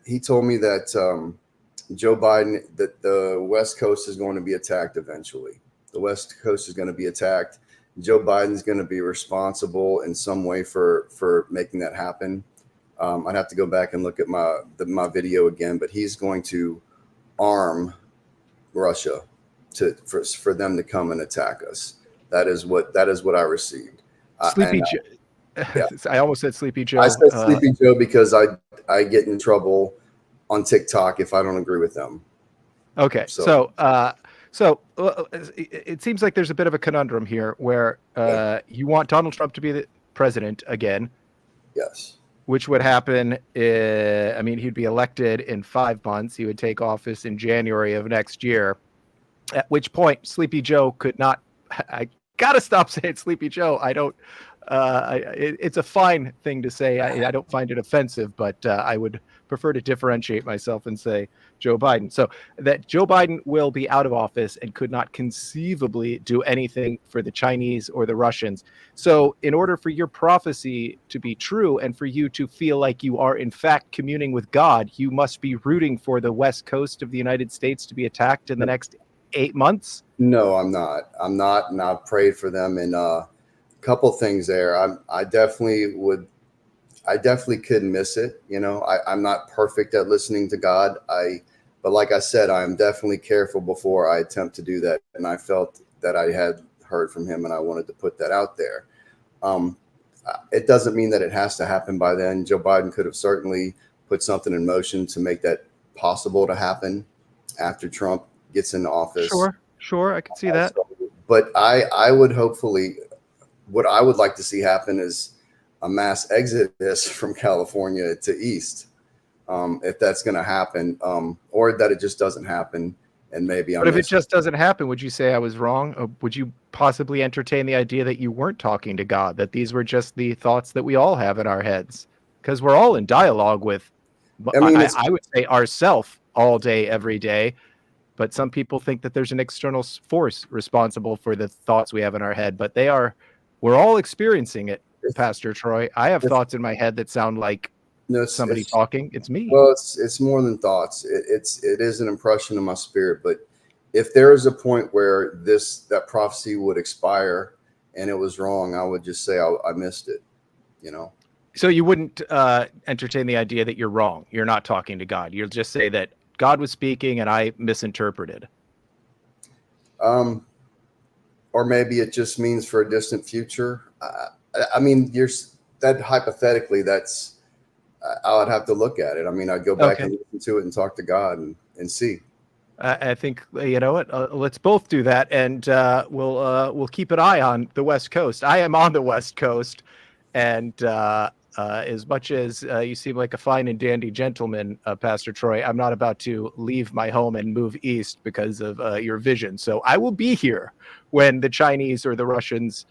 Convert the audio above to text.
he told me that Joe Biden, that the West Coast is going to be attacked eventually. The West Coast is going to be attacked. Joe Biden's going to be responsible in some way for making that happen. I'd have to go back and look at my video again, but he's going to arm Russia for them to come and attack us. That is what I received. Sleepy Joe. Yeah. I almost said Sleepy Joe. I said Sleepy Joe because I get in trouble on TikTok if I don't agree with them. Okay, so it seems like there's a bit of a conundrum here where you want Donald Trump to be the president again. Yes. Which would happen, I mean, he'd be elected in 5 months. He would take office in January of next year, at which point Sleepy Joe could not, I got to stop saying Sleepy Joe. I don't, it's a fine thing to say. I don't find it offensive, but I would prefer to differentiate myself and say Joe Biden. So that Joe Biden will be out of office and could not conceivably do anything for the Chinese or the Russians. So in order for your prophecy to be true and for you to feel like you are in fact communing with God, you must be rooting for the West Coast of the United States to be attacked in the next 8 months. No, I'm not. And I've prayed for them. And a couple things there. I definitely could miss it. You know, I'm not perfect at listening to God. But like I said, I'm definitely careful before I attempt to do that. And I felt that I had heard from him and I wanted to put that out there. It doesn't mean that it has to happen by then. Joe Biden could have certainly put something in motion to make that possible to happen after Trump gets into office. Sure. I can see that. But I would hopefully, what I would like to see happen is a mass exodus from California to East, if that's going to happen, or that it just doesn't happen. And maybe But if it just doesn't happen, would you say I was wrong? Or would you possibly entertain the idea that you weren't talking to God, that these were just the thoughts that we all have in our heads? Because we're all in dialogue with, I would say, ourself all day, every day. But some people think that there's an external force responsible for the thoughts we have in our head. But we're all experiencing it, Pastor Troy. I have thoughts in my head that sound like somebody talking. It's me. Well, it's more than thoughts. It is an impression of my spirit. But if there is a point where that prophecy would expire and it was wrong, I would just say I missed it. You know. So you wouldn't entertain the idea that you're wrong. You're not talking to God. You'll just say that God was speaking and I misinterpreted. Or maybe it just means for a distant future. I mean, that hypothetically, I would have to look at it. I mean, I'd go back and listen to it and talk to God and see. I think, you know what, let's both do that. And we'll keep an eye on the West Coast. I am on the West Coast. And as much as you seem like a fine and dandy gentleman, Pastor Troy, I'm not about to leave my home and move east because of your vision. So I will be here when the Chinese or the Russians